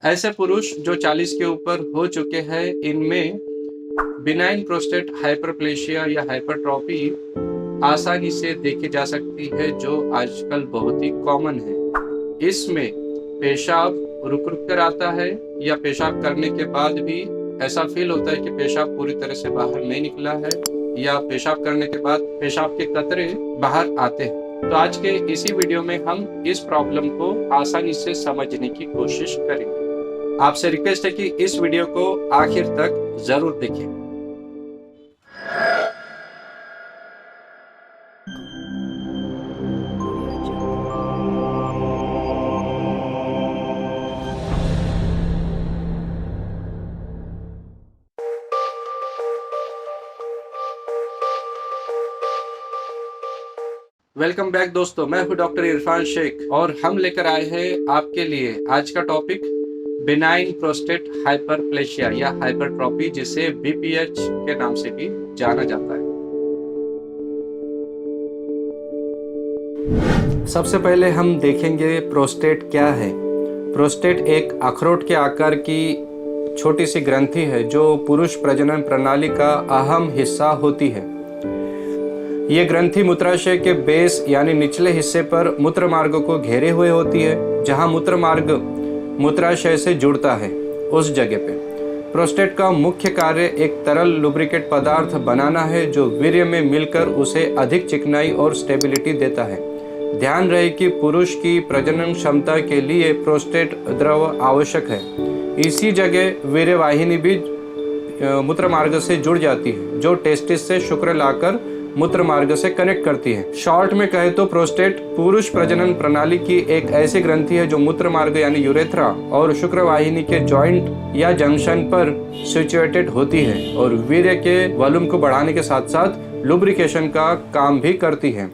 ऐसे पुरुष जो 40 के ऊपर हो चुके हैं, इनमें बिनाइन प्रोस्टेट हाइपरप्लेशिया या हाइपरट्रॉफी आसानी से देखी जा सकती है, जो आजकल बहुत ही कॉमन है। इसमें पेशाब रुक रुक कर आता है या पेशाब करने के बाद भी ऐसा फील होता है कि पेशाब पूरी तरह से बाहर नहीं निकला है, या पेशाब करने के बाद पेशाब के कतरे बाहर आते हैं। तो आज के इसी वीडियो में हम इस प्रॉब्लम को आसानी से समझने की कोशिश करेंगे। आपसे रिक्वेस्ट है कि इस वीडियो को आखिर तक जरूर देखें। वेलकम बैक दोस्तों, मैं हूं डॉक्टर इरफान शेख और हम लेकर आए हैं आपके लिए आज का टॉपिक बिनाइन प्रोस्टेट हाइपरप्लेशिया या हाइपरट्रॉफी, जिसे बीपीएच के नाम से भी जाना जाता है। सबसे पहले हम देखेंगे प्रोस्टेट क्या है। प्रोस्टेट एक अखरोट के आकार की छोटी सी ग्रंथि है जो पुरुष प्रजनन प्रणाली का अहम हिस्सा होती है। ये ग्रंथि मूत्राशय के बेस यानी निचले हिस्से पर मूत्र मार्ग को घेरे हुए होती है। जहां मूत्र मार्ग मूत्राशय से जुड़ता है, उस जगह पे प्रोस्टेट का मुख्य कार्य एक तरल लुब्रिकेट पदार्थ बनाना है जो वीर्य में मिलकर उसे अधिक चिकनाई और स्टेबिलिटी देता है। ध्यान रहे कि पुरुष की प्रजनन क्षमता के लिए प्रोस्टेट द्रव आवश्यक है। इसी जगह वीर्य वाहिनी भी मूत्र मार्ग से जुड़ जाती है, जो टेस्टिस से शुक्र लाकर मूत्र मार्ग से कनेक्ट करती है। शॉर्ट में कहे तो प्रोस्टेट पुरुष प्रजनन प्रणाली की एक ऐसी ग्रंथि है जो मूत्र मार्ग यानी यूरेथ्रा और शुक्र वाहिनी के जॉइंट या जंक्शन पर सिचुएटेड होती है और वीर्य के वॉल्यूम को बढ़ाने के साथ साथ लुब्रिकेशन का काम भी करती है।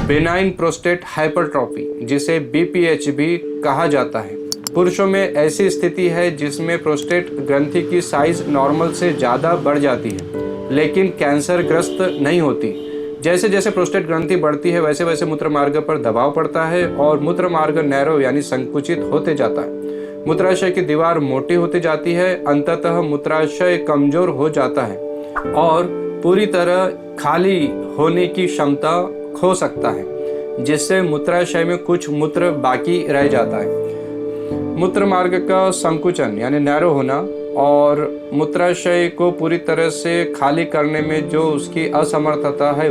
बेनाइन प्रोस्टेट हाइपरट्रॉफी, जिसे बीपीएच भी कहा जाता है, पुरुषों में ऐसी स्थिति है जिसमें प्रोस्टेट ग्रंथि की साइज नॉर्मल से ज़्यादा बढ़ जाती है, लेकिन कैंसर ग्रस्त नहीं होती। जैसे जैसे प्रोस्टेट ग्रंथि बढ़ती है वैसे वैसे मूत्र मार्ग पर दबाव पड़ता है और मूत्र मार्ग नैरो यानी संकुचित होते जाता है। मूत्राशय की दीवार मोटी होती जाती है। अंततः मूत्राशय कमजोर हो जाता है और पूरी तरह खाली होने की क्षमता खो सकता है, जिससे मूत्राशय में कुछ मूत्र बाकी रह जाता है। मूत्र मार्ग का संकुचन यानी नैरो होना और मूत्राशय को पूरी तरह से खाली करने में जो उसकी असमर्थता है,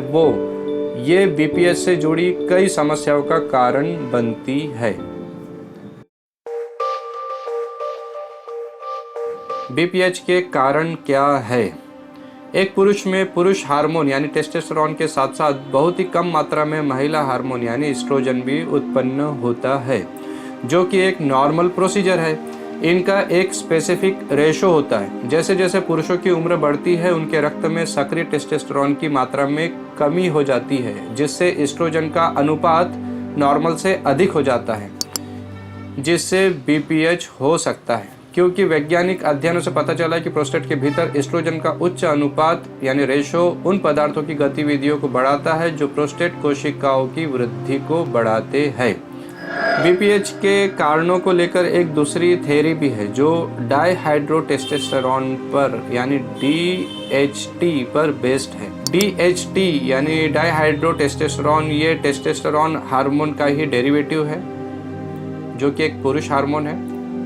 ये बीपीएच से जुड़ी कई समस्याओं का कारण बनती है। बीपीएच के कारण क्या है? एक पुरुष में पुरुष हार्मोन यानी टेस्टोस्टेरोन के साथ साथ बहुत ही कम मात्रा में महिला हार्मोन यानी एस्ट्रोजन भी उत्पन्न होता है, जो कि एक नॉर्मल प्रोसीजर है। इनका एक स्पेसिफिक रेशो होता है। जैसे जैसे पुरुषों की उम्र बढ़ती है, उनके रक्त में सक्रिय टेस्टोस्टेरोन की मात्रा में कमी हो जाती है, जिससे एस्ट्रोजन का अनुपात नॉर्मल से अधिक हो जाता है, जिससे बीपीएच हो सकता है। क्योंकि वैज्ञानिक अध्ययनों से पता चला है कि प्रोस्टेट के भीतर एस्ट्रोजन का उच्च अनुपात यानी रेशो उन पदार्थों की गतिविधियों को बढ़ाता है जो प्रोस्टेट कोशिकाओं की वृद्धि को बढ़ाते हैं। बीपीएच के कारणों को लेकर एक दूसरी थ्योरी भी है जो डाइहाइड्रोटेस्टोस्टेरोन पर यानी DHT पर बेस्ड है। DHT यानी डाइहाइड्रोटेस्टोस्टेरोन ये टेस्टोस्टेरोन हार्मोन का ही डेरिवेटिव है, जो कि एक पुरुष हार्मोन है।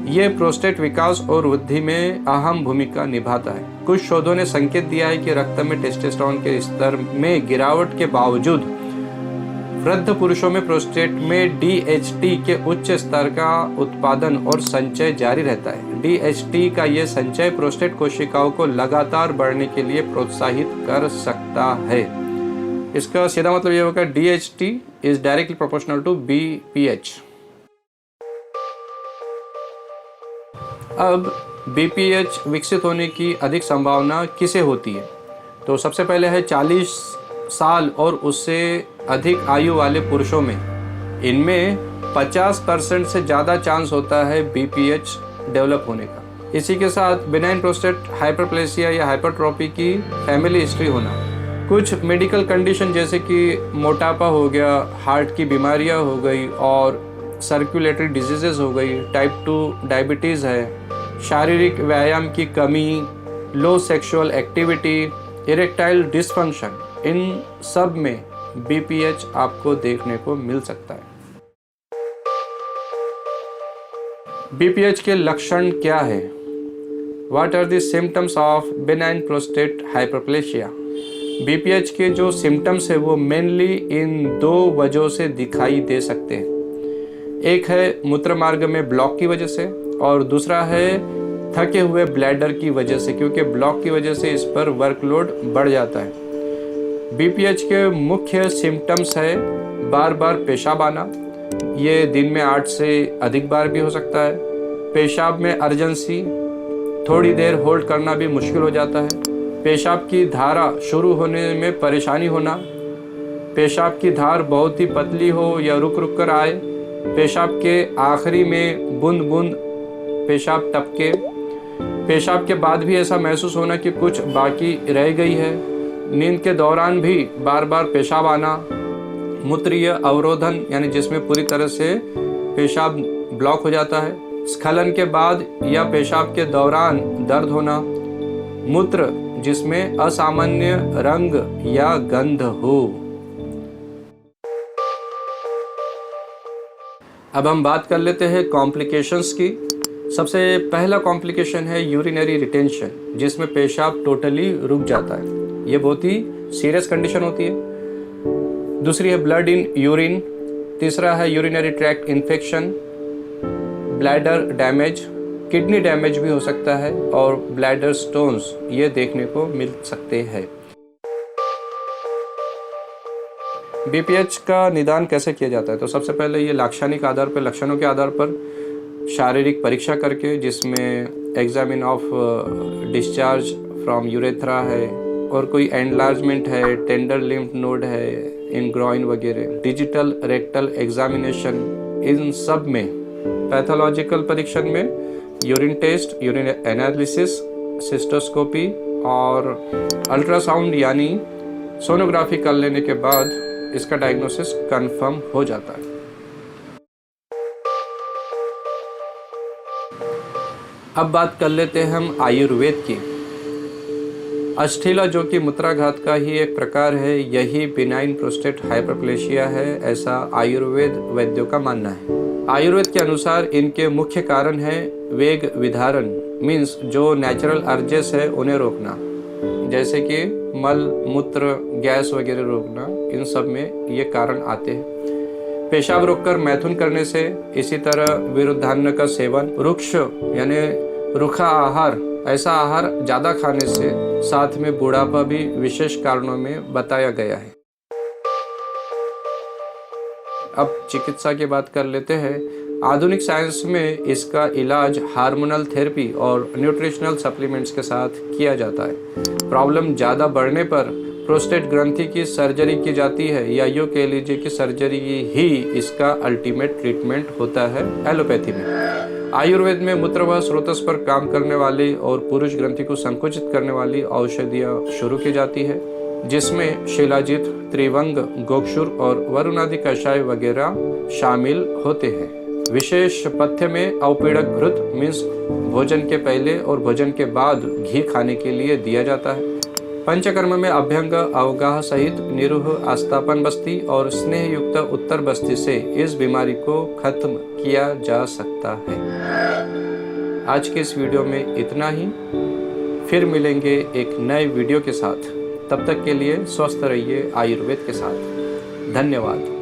ये प्रोस्टेट विकास और वृद्धि में अहम भूमिका निभाता है। कुछ शोधों ने संकेत दिया है कि रक्त में टेस्टोस्टेरोन के स्तर में गिरावट के बावजूद वृद्ध पुरुषों में प्रोस्टेट में DHT के उच्च स्तर का उत्पादन और संचय जारी रहता है। DHT का ये संचय प्रोस्टेट कोशिकाओं को लगातार बढ़ने के लिए प्रोत्साहित कर सकता है। इसका सीधा मतलब ये होगा DHT is directly proportional to BPH। अब BPH विकसित होने की अधिक संभावना किसे होती है? तो सबसे पहले है 40 साल और उससे अधिक आयु वाले पुरुषों में। इनमें 50% से ज़्यादा चांस होता है BPH डेवलप होने का। इसी के साथ बिनाइन प्रोस्टेट हाइपरप्लेशिया या हाइपरट्रॉफी की फैमिली हिस्ट्री होना, कुछ मेडिकल कंडीशन जैसे कि मोटापा हो गया, हार्ट की बीमारियां हो गई और सर्कुलेटरी डिजीजेज हो गई, टाइप 2 डायबिटीज़ है, शारीरिक व्यायाम की कमी, लो सेक्सुअल एक्टिविटी, इरेक्टाइल डिसफंक्शन, इन सब में BPH आपको देखने को मिल सकता है। BPH के लक्षण क्या है? What are the symptoms of benign prostate hyperplasia? BPH के जो सिम्टम्स है वो मेनली इन दो वजहों से दिखाई दे सकते हैं। एक है मूत्र मार्ग में ब्लॉक की वजह से और दूसरा है थके हुए ब्लैडर की वजह से, क्योंकि ब्लॉक की वजह से इस पर वर्कलोड बढ़ जाता है। BPH के मुख्य सिम्टम्स है बार बार पेशाब आना, ये दिन में 8 से अधिक बार भी हो सकता है। पेशाब में अर्जेंसी, थोड़ी देर होल्ड करना भी मुश्किल हो जाता है। पेशाब की धारा शुरू होने में परेशानी होना, पेशाब की धार बहुत ही पतली हो या रुक रुक कर आए, पेशाब के आखिरी में बूंद बूंद पेशाब टपके, पेशाब के बाद भी ऐसा महसूस होना कि कुछ बाकी रह गई है, नींद के दौरान भी बार बार पेशाब आना, मूत्रीय अवरोधन यानी जिसमें पूरी तरह से पेशाब ब्लॉक हो जाता है, स्खलन के बाद या पेशाब के दौरान दर्द होना, मूत्र जिसमें असामान्य रंग या गंध हो। अब हम बात कर लेते हैं कॉम्प्लिकेशंस की। सबसे पहला कॉम्प्लिकेशन है यूरिनरी रिटेंशन, जिसमें पेशाब टोटली रुक जाता है। ये बहुत ही सीरियस कंडीशन होती है। दूसरी है ब्लड इन यूरिन, तीसरा है urinary tract infection, bladder damage, kidney damage भी हो सकता है और ब्लैडर स्टोन्स ये देखने को मिल सकते हैं। BPH का निदान कैसे किया जाता है? तो सबसे पहले ये लाक्षणिक आधार पर, लक्षणों के आधार पर शारीरिक परीक्षा करके, जिसमें examine of discharge from urethra है और कोई एनलार्जमेंट है, टेंडर लिम्फ नोड है इन ग्रॉइन वगैरह, डिजिटल रेक्टल एग्जामिनेशन, इन सब में पैथोलॉजिकल परीक्षण में urine test, urine analysis, cystoscopy और अल्ट्रासाउंड यानी सोनोग्राफी कर लेने के बाद इसका डायग्नोसिस कंफर्म हो जाता है। अब बात कर लेते हैं हम आयुर्वेद की। अष्ठीला, जो कि मूत्राघात का ही एक प्रकार है, यही बिनाइन प्रोस्टेट हाइपरप्लेशिया है, ऐसा आयुर्वेद वैद्यों का मानना है। आयुर्वेद के अनुसार इनके मुख्य कारण है वेग विधारण, मीन्स जो नेचुरल अर्जेस है उन्हें रोकना, जैसे कि मल मूत्र गैस वगैरह रोकना, इन सब में ये कारण आते हैं। पेशाब रोककर मैथुन करने से, इसी तरह विरुद्धान्न का सेवन, रुक्ष यानी रूखा आहार, ऐसा आहार ज़्यादा खाने से, साथ में बुढ़ापा भी विशेष कारणों में बताया गया है। अब चिकित्सा की बात कर लेते हैं। आधुनिक साइंस में इसका इलाज हार्मोनल थेरेपी और न्यूट्रिशनल सप्लीमेंट्स के साथ किया जाता है। प्रॉब्लम ज़्यादा बढ़ने पर प्रोस्टेट ग्रंथि की सर्जरी की जाती है, या यूँ कह लीजिए कि सर्जरी ही इसका अल्टीमेट ट्रीटमेंट होता है एलोपैथी में। आयुर्वेद में मूत्र व स्रोतस पर काम करने वाली और पुरुष ग्रंथि को संकुचित करने वाली औषधियाँ शुरू की जाती है, जिसमें शिलाजित, त्रिवंग, गोक्षुर और वरुणादि कषाय वगैरह शामिल होते हैं। विशेष पथ्य में अवपीड़क घृत मीन्स भोजन के पहले और भोजन के बाद घी खाने के लिए दिया जाता है। पंचकर्म में अभ्यंग, अवगाह सहित निरूह, आस्थापन बस्ती और स्नेह युक्त उत्तर बस्ती से इस बीमारी को खत्म किया जा सकता है। आज के इस वीडियो में इतना ही, फिर मिलेंगे एक नए वीडियो के साथ। तब तक के लिए स्वस्थ रहिए आयुर्वेद के साथ। धन्यवाद।